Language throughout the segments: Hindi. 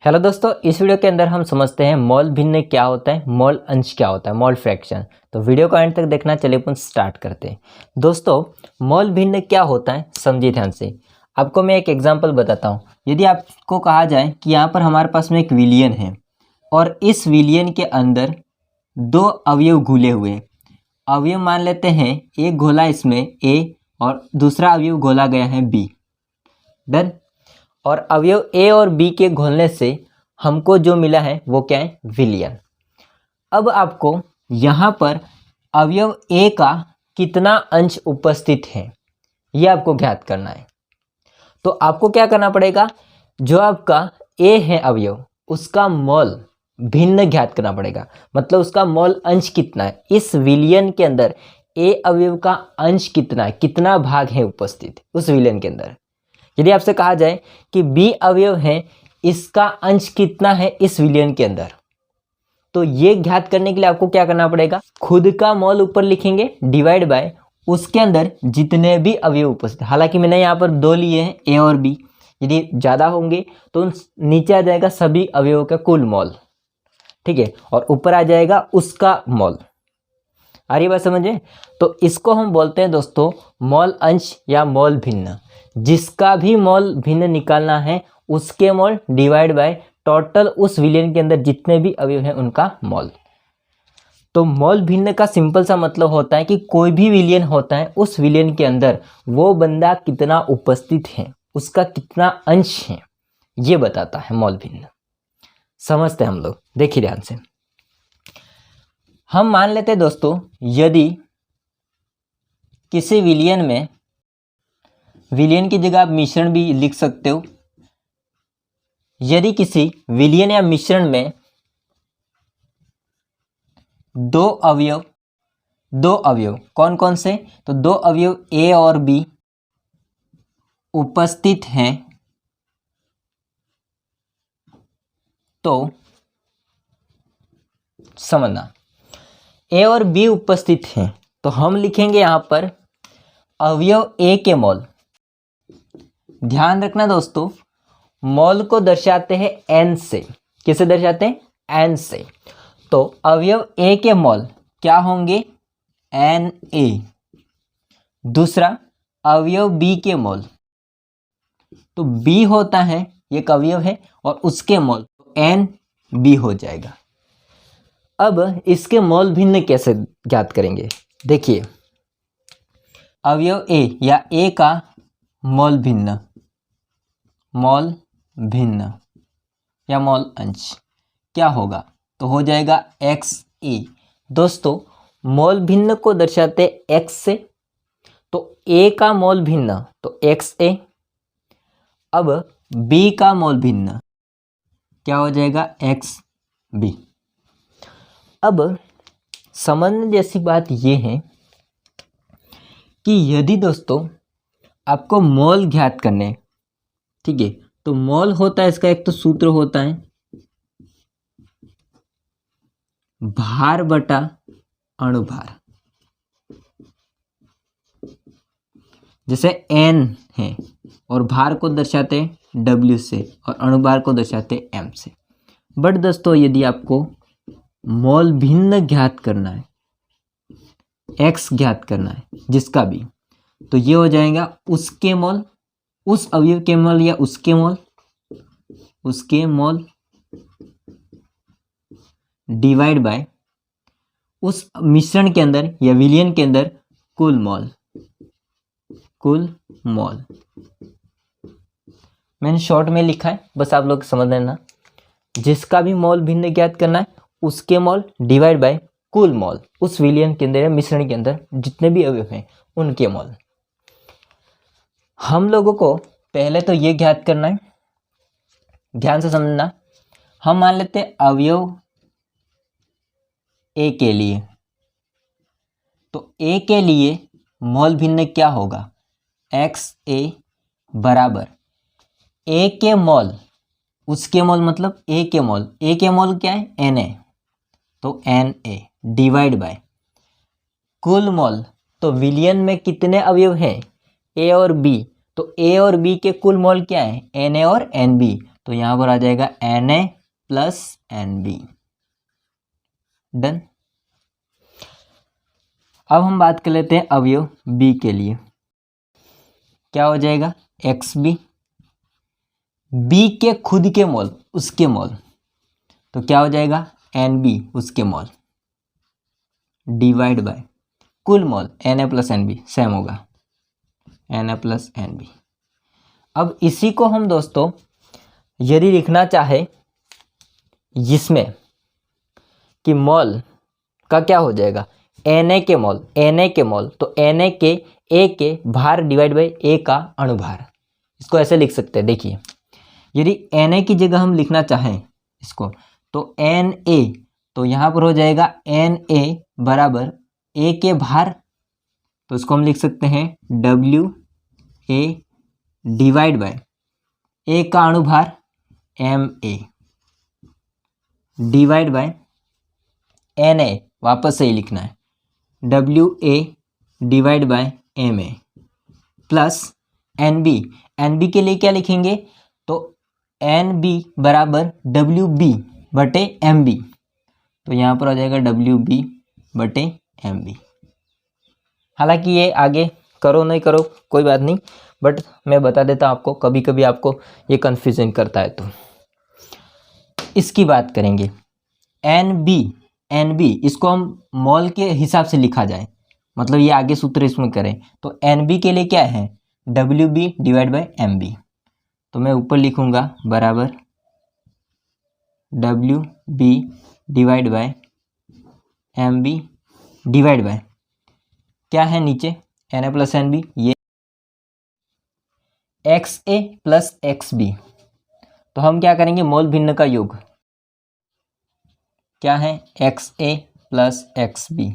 हेलो दोस्तों, इस वीडियो के अंदर हम समझते हैं मोल भिन्न क्या होता है, मोल अंश क्या होता है, मोल फ्रैक्शन। तो वीडियो को एंड तक देखना। चलिए अपन स्टार्ट करते हैं। दोस्तों, मोल भिन्न क्या होता है समझिए ध्यान से। आपको मैं एक एग्जांपल बताता हूँ। यदि आपको कहा जाए कि यहाँ पर हमारे पास में एक विलियन है और इस विलियन के अंदर दो अवयव घुले हुए हैं। अवयव मान लेते हैं, एक घोला इसमें ए और दूसरा अवयव घोला गया है बी। डन। और अवयव ए और बी के घुलने से हमको जो मिला है वो क्या है, विलियन। अब आपको यहाँ पर अवयव ए का कितना अंश उपस्थित है ये आपको ज्ञात करना है। तो आपको क्या करना पड़ेगा, जो आपका ए है अवयव उसका मोल भिन्न ज्ञात करना पड़ेगा। मतलब उसका मोल अंश कितना है, इस विलियन के अंदर ए अवयव का अंश कितना है, कितना भाग है उपस्थित उस विलियन के अंदर। यदि आपसे कहा जाए कि बी अवयव है, इसका अंश कितना है इस विलियन के अंदर, तो ये ज्ञात करने के लिए आपको क्या करना पड़ेगा, खुद का मोल ऊपर लिखेंगे डिवाइड बाय उसके अंदर जितने भी अवयव उपस्थित। हालांकि मैंने यहाँ पर दो लिए हैं ए और बी, यदि ज़्यादा होंगे तो नीचे आ जाएगा सभी अवयवों का कुल मोल, ठीक है, और ऊपर आ जाएगा उसका मोल। आ रही बात समझे? तो इसको हम बोलते हैं दोस्तों मोल अंश या मोल भिन्न। जिसका भी मोल भिन्न निकालना है उसके मोल डिवाइड बाय टोटल उस विलियन के अंदर जितने भी अवयव हैं उनका मोल। तो मोल भिन्न का सिंपल सा मतलब होता है कि कोई भी विलियन होता है, उस विलियन के अंदर वो बंदा कितना उपस्थित है, उसका कितना अंश है, ये बताता है मोल भिन्न। समझते हैं हम लोग, देखिए ध्यान से। हम मान लेते हैं दोस्तों, यदि किसी विलियन में, विलियन की जगह आप मिश्रण भी लिख सकते हो, यदि किसी विलियन या मिश्रण में दो अवयव कौन कौन से, तो दो अवयव ए और बी उपस्थित हैं, तो समझना ए और बी उपस्थित हैं तो हम लिखेंगे यहां पर अवयव ए के मोल। ध्यान रखना दोस्तों, मोल को दर्शाते हैं एन से। किसे दर्शाते हैं? एन से। तो अवयव ए के मोल क्या होंगे, एन ए। दूसरा अवयव बी के मोल, तो बी होता है एक अवयव है और उसके मोल एन बी हो जाएगा। अब इसके मोल भिन्न कैसे ज्ञात करेंगे, देखिए अवयव ए या ए का मोल भिन्न या मोल अंश क्या होगा, तो हो जाएगा एक्स ए। दोस्तों मोल भिन्न को दर्शाते एक्स से, तो ए का मोल भिन्न तो एक्स ए। अब बी का मोल भिन्न क्या हो जाएगा, एक्स बी। अब समझने जैसी बात यह है कि यदि दोस्तों आपको मोल ज्ञात करने, ठीक है, तो मोल होता है इसका एक तो सूत्र होता है भार बटा अणुभार। जैसे एन है और भार को दर्शाते हैं डब्ल्यू से और अणुभार को दर्शाते हैं एम से। बट दोस्तों यदि आपको मोल भिन्न ज्ञात करना है, एक्स ज्ञात करना है जिसका भी, तो ये हो जाएगा उसके मोल, उस अवयव के मोल या उसके मोल डिवाइड बाय उस मिश्रण के अंदर या विलियन के अंदर कुल मोल। मैंने शॉर्ट में लिखा है, बस आप लोग समझ लेना। जिसका भी मोल भिन्न ज्ञात करना है उसके मोल डिवाइड बाय कुल मोल, उस विलियन के अंदर या मिश्रण के अंदर जितने भी अवयव हैं उनके मोल। हम लोगों को पहले तो ये ज्ञात करना है, ध्यान से समझना। हम मान लेते हैं अवयव ए के लिए, तो ए के लिए मोल भिन्न क्या होगा, एक्स ए बराबर ए के मोल, उसके मोल मतलब ए के मोल क्या है, एन ए, तो एन ए डिवाइड बाय कुल मोल। तो विलियन में कितने अवयव हैं, ए और बी, तो ए और बी के कुल मोल क्या है, एन ए और एन बी, तो यहाँ पर आ जाएगा Na प्लस Nb। डन। अब हम बात कर लेते हैं अवयव B के लिए। क्या हो जाएगा? Xb, B के खुद के मोल, उसके मोल, तो क्या हो जाएगा? Nb उसके मोल डिवाइड बाय कुल मोल Na प्लस Nb, सेम होगा Na प्लस Nb। अब इसी को हम दोस्तों यदि लिखना चाहे जिसमें कि मोल का क्या हो जाएगा? Na के मोल, Na के मोल, तो Na के A के भार डिवाइड बाई A का अणुभार, इसको ऐसे लिख सकते हैं। देखिए यदि Na की जगह हम लिखना चाहें इसको, तो Na, तो यहाँ पर हो जाएगा Na बराबर A के भार, तो इसको हम लिख सकते हैं WA डिवाइड बाय A का अणुभार Ma डिवाइड बाय Na, वापस से ही लिखना है WA divide by Ma plus NB के लिए क्या लिखेंगे? तो NB बराबर WB बटे MB, तो यहाँ पर आ जाएगा WB बटे MB। हालांकि ये आगे करो नहीं करो कोई बात नहीं, बट मैं बता देता हूँ आपको, कभी कभी आपको ये कन्फ्यूजन करता है। तो इसकी बात करेंगे NB, इसको हम मोल के हिसाब से लिखा जाए, मतलब ये आगे सूत्र इसमें करें, तो NB के लिए क्या है? WB डिवाइड बाय MB, तो मैं ऊपर लिखूंगा बराबर WB divide by MB divide by क्या है नीचे? Na प्लस NB, ये XA प्लस XB, तो हम क्या करेंगे? मोल भिन्न का योग क्या है? XA plus XB।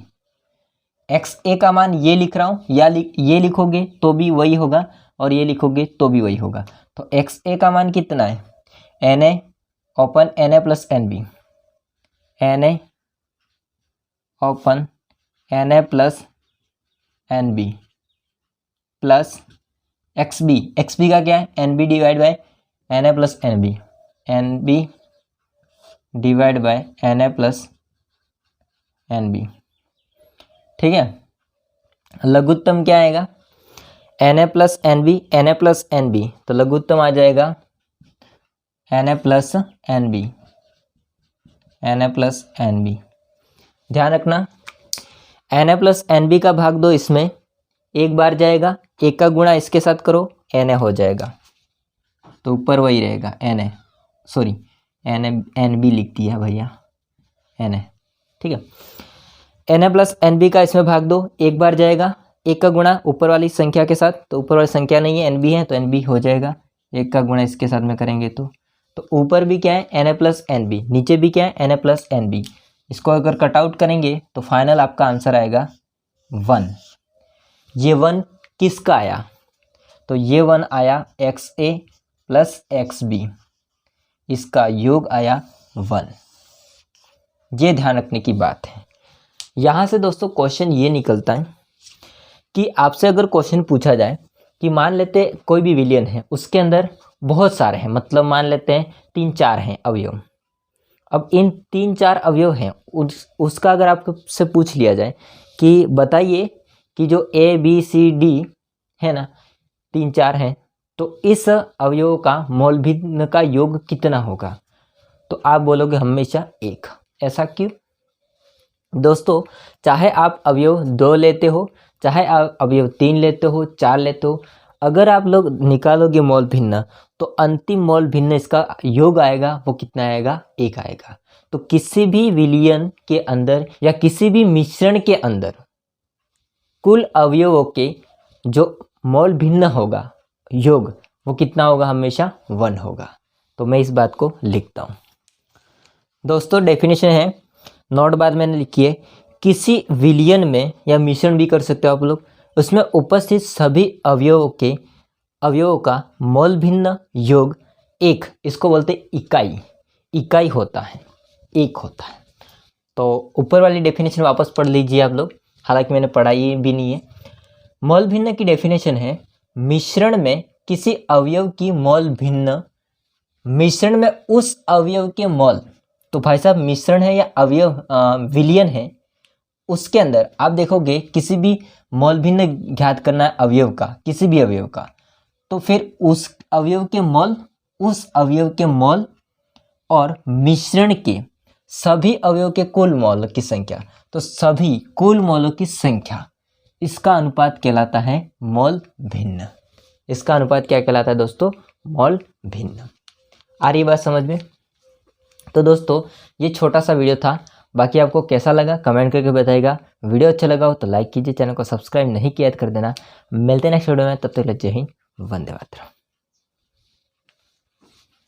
XA का मान ये लिख रहा हूँ, या ये लिखोगे तो भी वही होगा और ये लिखोगे तो भी वही होगा। तो XA का मान कितना है? Na open Na plus NB, Na open Na plus NB plus XB का क्या है? NB divide by Na plus NB divide by Na plus NB। ठीक है, लघुत्तम क्या आएगा? Na प्लस NB, तो लघुत्तम आ जाएगा Na प्लस NB। ध्यान रखना Na प्लस NB का भाग दो, इसमें एक बार जाएगा, एक का गुणा इसके साथ करो, Na हो जाएगा, तो ऊपर वही रहेगा NB लिख दिया भैया Na। ठीक है, Na प्लस NB का इसमें भाग दो, एक बार जाएगा, एक का गुणा ऊपर वाली संख्या के साथ, तो ऊपर वाली संख्या नहीं है NB है, तो NB हो जाएगा, एक का गुणा इसके साथ में करेंगे तो ऊपर भी क्या है? Na प्लस NB, नीचे भी क्या है? Na plus NB। इसको अगर कट आउट करेंगे तो फाइनल आपका आंसर आएगा 1। ये 1 किसका आया? तो ये 1 आया XA प्लस XB, इसका योग आया 1। ये ध्यान रखने की बात है। यहाँ से दोस्तों क्वेश्चन ये निकलता है कि आपसे अगर क्वेश्चन पूछा जाए कि मान लेते कोई भी विलियन है, उसके अंदर बहुत सारे हैं, मतलब मान लेते हैं 3-4 हैं अवयव। अब इन 3-4 अवयव हैं, उसका अगर आपसे पूछ लिया जाए कि बताइए कि जो ABCD है ना, 3-4 हैं, तो इस अवयव का मोल भिन्न का योग कितना होगा? तो आप बोलोगे हमेशा 1। ऐसा क्यों? दोस्तों चाहे आप अवयव 2 लेते हो, चाहे आप अवयव 3 लेते हो, 4 लेते हो, अगर आप लोग निकालोगे मोल भिन्न, तो अंतिम मोल भिन्न इसका योग आएगा, वो कितना आएगा? 1 आएगा। तो किसी भी विलयन के अंदर या किसी भी मिश्रण के अंदर कुल अवयवों के जो मोल भिन्न होगा योग, वो कितना होगा? हमेशा 1 होगा। तो मैं इस बात को लिखता हूँ। दोस्तों डेफिनेशन है, नोट बाद मैंने लिखी है, किसी विलयन में या मिश्रण भी कर सकते हो आप लोग, उसमें उपस्थित सभी अवयवों का मोल भिन्न योग 1, इसको बोलते इकाई होता है, 1 होता है। तो ऊपर वाली डेफिनेशन वापस पढ़ लीजिए आप लोग, हालांकि मैंने पढ़ाई भी नहीं है। मोल भिन्न की डेफिनेशन है, मिश्रण में किसी अवयव की मोल भिन्न मिश्रण में उस अवयव के मोल, तो भाई साहब मिश्रण है या अवयव विलयन है, उसके अंदर आप देखोगे किसी भी मोल भिन्न ज्ञात करना है अवयव का, किसी भी अवयव का, तो फिर उस अवयव के मोल, उस अवयव के मोल और मिश्रण के सभी अवयव के कुल मोल की संख्या, तो सभी कुल मोलों की संख्या, इसका अनुपात कहलाता है मोल भिन्न। इसका अनुपात क्या कहलाता है दोस्तों? मोल भिन्न। आ रही बात समझ में? तो दोस्तों ये छोटा सा वीडियो था, बाकी आपको कैसा लगा कमेंट करके बताइएगा। वीडियो अच्छा लगा हो तो लाइक कीजिए, चैनल को सब्सक्राइब नहीं किया तो कर देना। मिलते हैं नेक्स्ट वीडियो में, तब तक जय हिंद, वंदे मातरम।